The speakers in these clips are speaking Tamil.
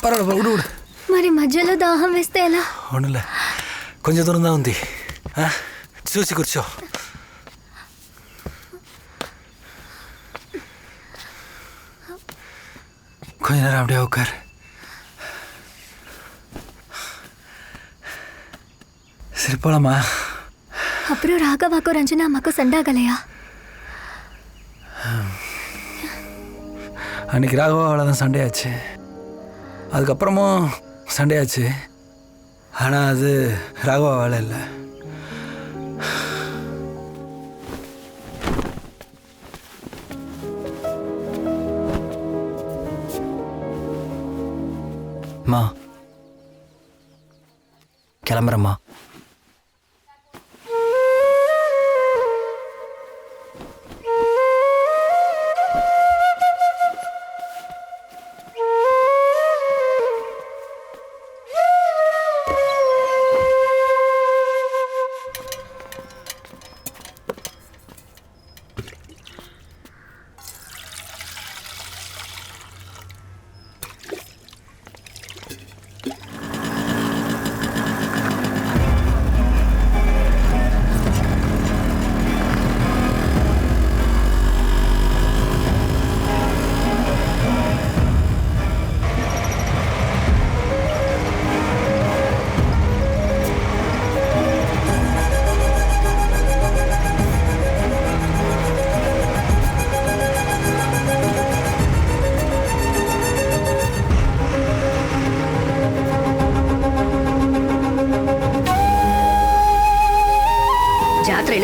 పర్వాలేదు ఉడు ఉడు. మరి మధ్యలో దాహం వేస్తే ఎలా? అవునులే, కొంచెం దూరంగా ఉంది. చూసి కూర్చో. கொஞ்ச நேரம் அப்படியே உட்கார். சரி போலாமா? அப்புறம் ராகவாக்கும் ரஞ்சனா அம்மாக்கும் சண்டாகலையா? அன்னைக்கு ராகவாவால் தான் சண்டையாச்சு, அதுக்கப்புறமும் சண்டையாச்சு. ஆனால் அது ராகவாவால் இல்லை. அம்மா கிளம்புறம்மா.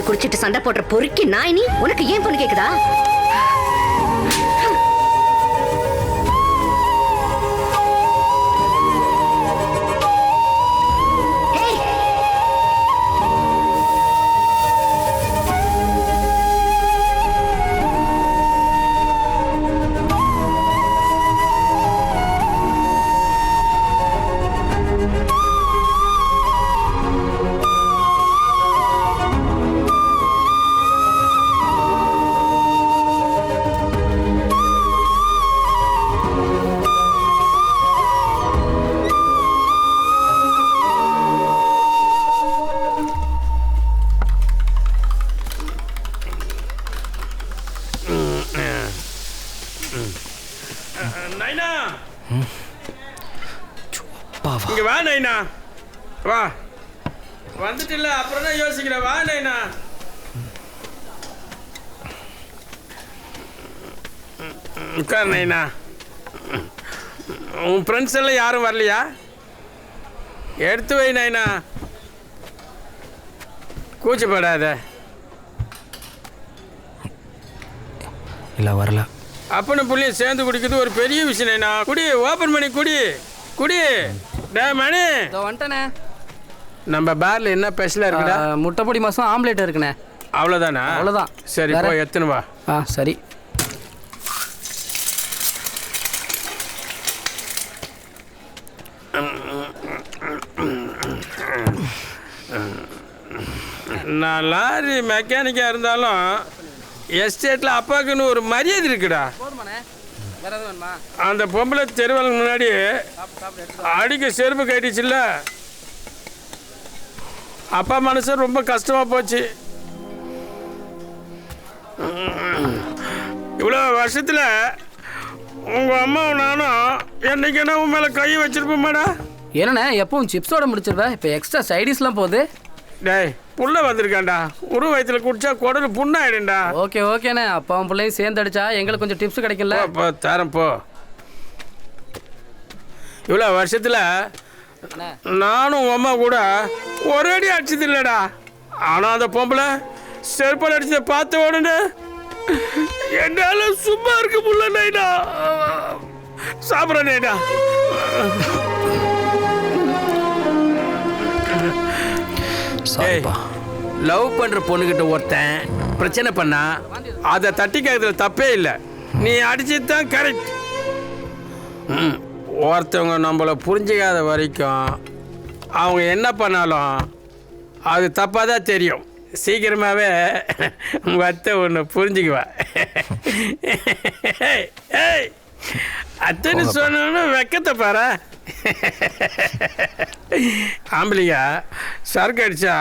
குடிச்சிட்டு சண்டை போடுற பொறுக்கி நாய் நீ. உனக்கு ஏன் பொண்ணு கேக்குதா? நைனா இங்க வா நைனா, வா. வந்துட்டு இல்ல அப்புறம் தான் யோசிக்கிறேன். வா நைனா. உட்கார் நைனா. உன் ஃப்ரெண்ட்ஸ் எல்லாம் யாரும் வரலையா? எடுத்து வை நைனா, கூச்சப்படாத. இல்லை வரல. அப்பனு புள்ளியும் சேர்ந்து குடிக்கிறது ஒரு பெரிய விஷயம் நைனா. குடி, ஓப்பன் பண்ணி குடி குடி. டே மணி வந்துட்டேண்ணே. நம்ம பார்ல என்ன ஸ்பெஷலாக இருக்குடா? முட்டைப்பொடி மாதம் ஆம்லேட் இருக்குண்ணே. அவ்வளோதானா? அவ்வளோதான். சரி போய் எத்தனை வா. சரி. நான் லாரி மெக்கானிக்காக இருந்தாலும் எஸ்டேட்டில் அப்பாவுக்குன்னு ஒரு மரியாதை இருக்குடா. அந்த பொம்பளை தெருவலுக்கு முன்னாடி அடிக்க செருப்பு கட்டிச்சுல்ல, அப்பா மனசு ரொம்ப கஷ்டமாக போச்சு. இவ்வளோ வருஷத்தில் உங்கள் அம்மாவும் நானும் என்னைக்குன்னா உன் மேலே கை வச்சிருப்போமாடா. என்னண்ணே எப்பவும் சிப்ஸோட முடிச்சிருவேன், இப்போ எக்ஸ்ட்ரா சைடிஷ்லாம் போகுது. டேய் புள்ள வந்திருக்காண்டா, உரு வயிற்றுல குடிச்சா குடல் புண்ணாயிடும்டா. ஓகே ஓகேண்ணே, அப்பாவும் பிள்ளையும் சேர்ந்து அடிச்சா எங்களுக்கு கொஞ்சம் டிப்ஸ் கிடைக்கல. போ தரேன் போ. இவ்வளோ வருஷத்தில் நானும் உங்கள் அம்மா கூட ஒரே அடி அடிச்சது இல்லைடா. ஆனால் அந்த பொம்பளை செருப்பால் அடிச்சதை பார்த்த உடனே என்னால சும்மா இருக்க முடியல நைடா. சாப்பிட்றேன் நைடா. லவ் பண்ற பொண்ணுகிட்ட ஒருத்தன் பிரச்சனை பண்ணா அதை தட்டிக்கிறதுல தப்பே இல்லை. நீ அடிச்சது தான் கரெக்ட். ஒருத்தவங்க நம்மளை புரிஞ்சிக்காத வரைக்கும் அவங்க என்ன பண்ணாலும் அது தப்பாக தான் தெரியும். சீக்கிரமாகவே உங்கள் அத்தை ஒன்று புரிஞ்சுக்குவா. ஏய் அத்தைன்னு சொன்னோன்னு வெக்கத்தை பாரு. ஆம்பளைங்க சரக்கு அடித்தா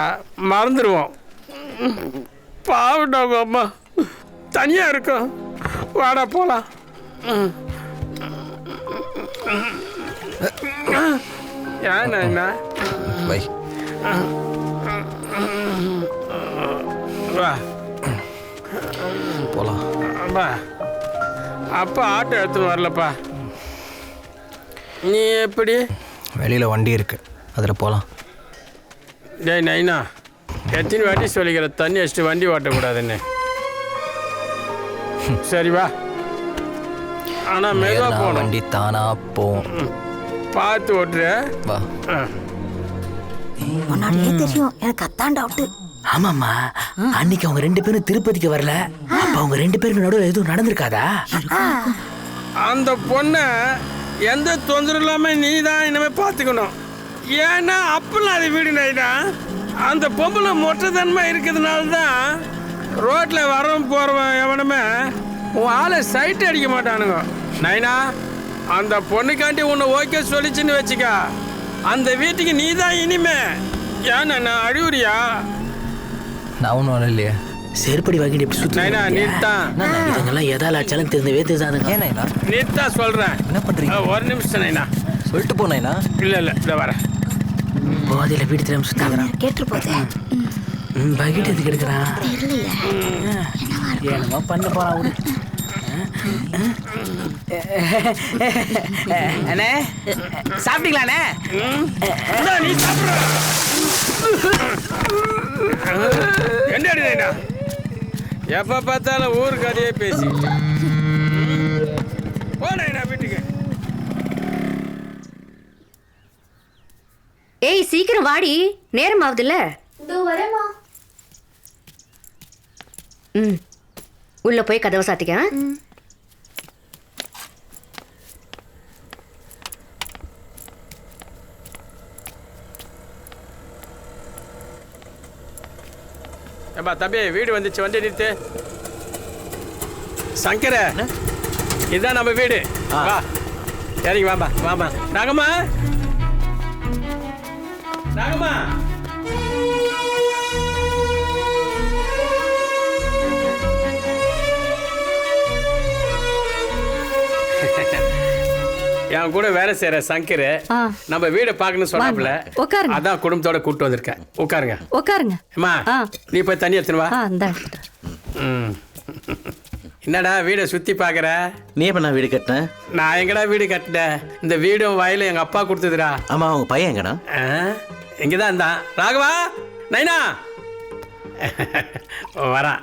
மறந்துடுவோம். பாவட்டா உங்கள் அம்மா தனியாக இருக்கும். வாடா போகலாம். ஏன்னா பை வா போகலாம். அப்பா அப்பா ஆட்டோ எடுத்துன்னு வரலப்பா. நீ எப்படி? வெளியில் வண்டி இருக்கு, அதில் போகலாம். டேய் நைனா, எத்தனை வாட்டி சொல்லிக்கிற தண்ணி அடிச்சுட்டு வண்டி ஓட்டக்கூடாதுன்னு. சரி வா. ஆனால் மெதுவாக போகணும். வண்டி தானா போகும். பார்த்து ஓட்டுற. வா. முன்னாடியே தெரியும் எனக்கு அத்தான் டவுட்டு. ஆமாம்மா, அன்னைக்கு அவங்க 2 பேரும் திருப்பதிக்கு வரல. அப்ப அவங்க 2 பேருக்கு நடுவில் எதுவும் நடந்திருக்காதா? அந்த பொண்ணை எந்த தொந்தரவு இல்லாமல் நீ தான் இனிமேல் பார்த்துக்கணும். ஏன்னா அப்பெல்லாம் அது வீடு நைனா அந்த பொம்பளை மொட்டத்தன்மை இருக்கிறதுனால தான் ரோட்டில் வரவன் போகிறவன் எவனுமே உன் ஆளை சைட்டு அடிக்க மாட்டானுங்க. நைனா, அந்த பொண்ணுக்காண்டி உன்னை ஓகே சொல்லிச்சுன்னு வச்சுக்க, அந்த வீட்டுக்கு நீ தான் இனிமே. ஏன்னா நான் அழுவுறியா? நான் ஒன்றும் இல்லையே. செருப்படி வாங்கிட்டு எப்படி சுற்றி நைனா நீத்தான். இதெல்லாம் எதால ஆச்சாலும் தெரிஞ்சவே தெரிஞ்சாதுங்க. நீத்தான் சொல்கிறேன். என்ன பண்றீங்க? ஒரு நிமிஷம் நைனா. சொல்லிட்டு போனேனா? இல்லை இதை வரேன். போதையில் வீடு தெரியாம சுத்தாங்கிறான். கேட்டு போதே பக்கெட் எதுக்கு எடுக்கிறான்? என்னமோ பண்ண போறான் அவரு. அண்ணே சாப்பிட்டீங்களாண்ணே? நீ சாப்பிட்ற என்னடி நைனா? எப்போ பார்த்தாலும் ஊருக்கு அதையே பேசி போனேன் வீட்டுக்கு. ஏய் சீக்கிரம் வாடி, நேரம் ஆகுதுல்ல. ம், உள்ள போய் கதவை சாத்திக்க. ஏப்பா தம்பி, வீடு வந்துச்சு, வண்டி நிறுத்து. சங்கர, இதுதான் நம்ம வீடு. வா சரிங்க, வாம்பா வாம்பா. நாகம்மா நாகம்மா. என் கூட வேலை செய்யற சங்கர் நம்ம வீடை பார்க்கணும்னு சொன்னாப்புல, உட்காருங்க. அதான் குடும்பத்தோட கூப்பிட்டு வந்திருக்கேன். உட்காருங்க. உட்காருங்க. அம்மா, நீ போய் தண்ணி எடுத்துன்னு வா. ம். என்னடா வீடை சுத்தி பாக்குற? நீ எப்ப நான் வீடு கட்டினேன்? நான் எங்கடா வீடு கட்டினேன்? இந்த வீடும் வயலும் எங்க அப்பா கொடுத்ததுடா. ஆமா, உங்க பையன் எங்கண்ணா? இங்கதான் இருந்தான். ராகவா, நைனா வரான்.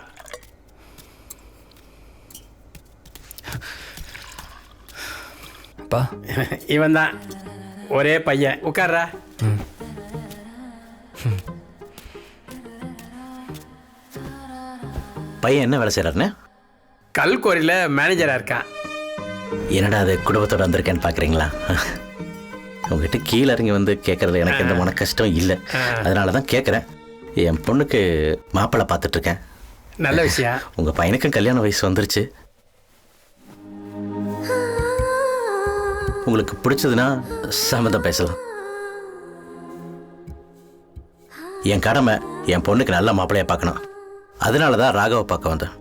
இவன் தான் ஒரே பையன். உட்கார்றா. பையன் என்ன வேலை செய்யறாருன்னு? கல்கோரியில மேனேஜரா இருக்கான். என்னடா அது குடும்பத்தோட வந்திருக்கேன்னு பாக்குறீங்களா? உங்ககிட்ட கீழே இறங்கி வந்து கேட்கறது எனக்கு எந்த மன கஷ்டம் இல்லை. அதனாலதான் கேட்கறேன். என் பொண்ணுக்கு மாப்பிள்ளை பார்த்துட்டு இருக்கேன். நல்ல விஷயம். உங்க பையனுக்கும் கல்யாண வயசு வந்துருச்சு. உங்களுக்கு பிடிச்சதுன்னா சம்மதம் பேசலாம். என் கடமை என் பொண்ணுக்கு நல்ல மாப்பிள்ளைய பார்க்கணும். அதனாலதான் ராகவ பார்க்க வந்தேன்.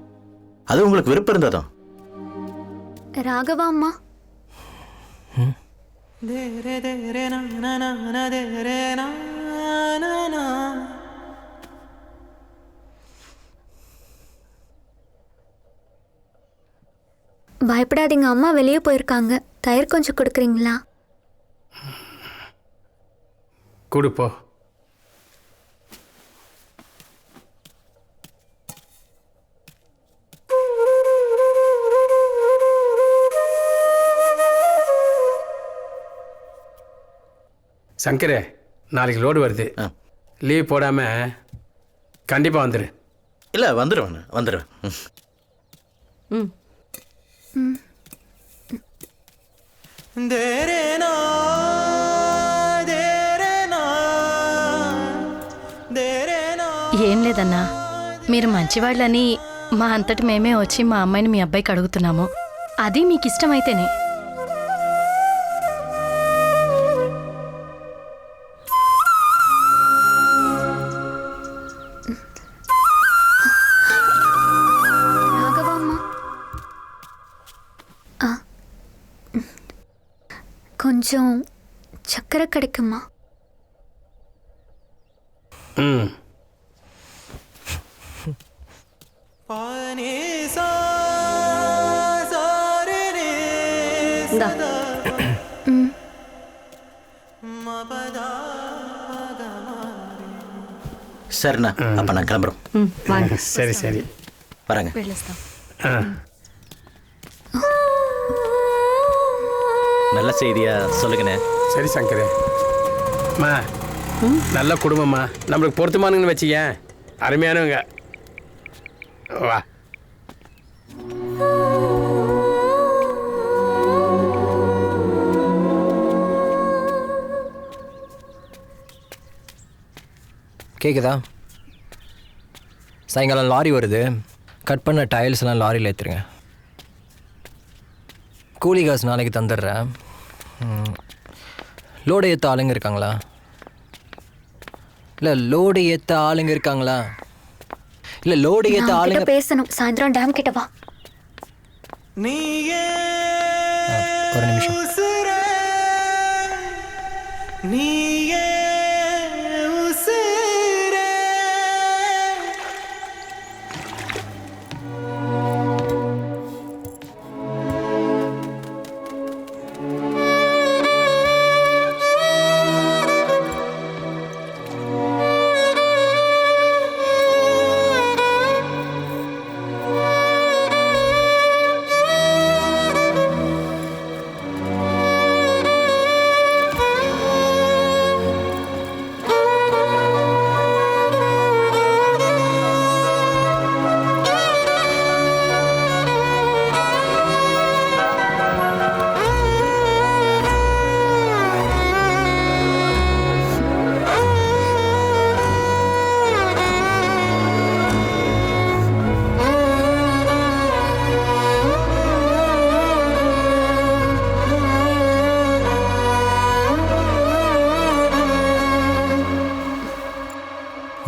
அது உங்களுக்கு விருப்பம் இருந்ததும். ராகவா அம்மா, பயப்படாதீங்க, அம்மா வெளியே போயிருக்காங்க. தயிர் கொஞ்சம் கொடுக்குறீங்களா? கொடுப்போ. சங்கரே, நாளைக்கு லோடு வருது. லீவ் போடாம கண்டிப்பா வந்துரு. இல்ல, வந்துடுவேன். ம். ఏం లేదన్నా. మీరు మంచివాళ్ళని మా అంతటి మేమే వచ్చి మా అమ్మాయిని మీ అబ్బాయికి అడుగుతున్నాము. అది మీకు ఇష్టమైతేనే. ராகவாம்மா கொஞ்சம் சக்கரை கிடைக்குமா? ம் இந்தா. சரிண்ணா, அப்போ நான் கிளம்புறோம். வாங்க. சரி சரி வரேங்க. వెళ్ళొస్తాం. ஆ நல்ல செய்தியா சொல்லுங்கண்ணே. சரி சங்கரே. அம்மா நல்ல குடும்பம்மா, நம்மளுக்கு பொருத்தமானங்கன்னு வச்சுக்க. அருமையானவங்க. வா. கேட்குதா? சாயங்காலம் லாரி வருது. கட் பண்ண டைல்ஸ் எல்லாம் லாரியில் ஏற்றுருங்க. கூலி காசு நாளைக்கு தந்துடுறேன். லோடு ஏற்ற ஆளுங்க இருக்காங்களா? இல்லை லோடு ஏற்ற ஆளுங்க இருக்காங்களா? இல்லை லோடு ஏற்ற நான் ஆளுங்க. கிட்ட பேசணும். சாயந்தரம் டேம் கிட்ட வா. ஒரு நிமிஷம்.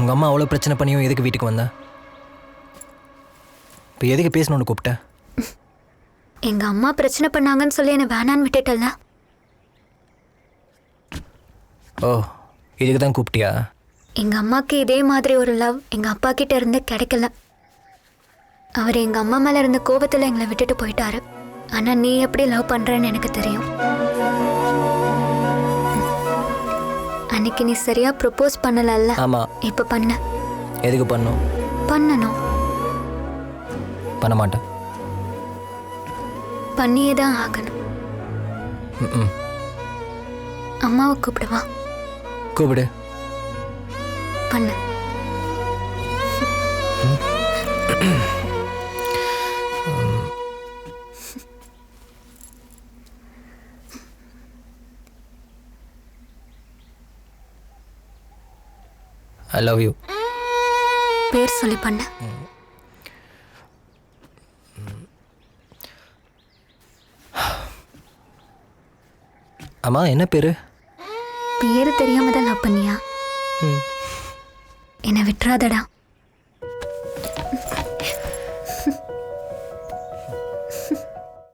உங்கள் அம்மா அவ்வளோ பிரச்சனை பண்ணியும் எதுக்கு வீட்டுக்கு வந்தா? இப்போ எதுக்கு பேசணுன்னு கூப்பிட்டேன்? எங்க அம்மா பிரச்சனை பண்ணாங்கன்னு சொல்லி என்ன வேணான்னு விட்டுட்டல்ல. ஓ, இதுக்கு தான் கூப்பிட்டியா? எங்க அம்மாக்கு இதே மாதிரி ஒரு லவ் எங்க அப்பா கிட்ட இருந்து கிடைக்கல. அவர் எங்க அம்மா மேல இருந்த கோபத்துல எங்களை விட்டுட்டு போயிட்டாரு. ஆனா நீ எப்படி லவ் பண்றன்னு எனக்கு தெரியும். அன்னைக்கு நீ சரியா ப்ரொபோஸ் பண்ணலல்ல? ஆமாம். இப்ப பண்ண. எதுக்கு பண்ணும்? பண்ணணும். பண்ண மாட்டேன். பண்ணியே தான் ஆகணும். ம். அம்மாவை கூப்பிடுவா. கூப்பிடு. பண்ணு. I love you. பேர் சொல்லி பண்ண. அம்மா என்ன பேர்? பேரு தெரியாம தான் லவ் பண்ணியா? என்னை விட்டுறாதடா.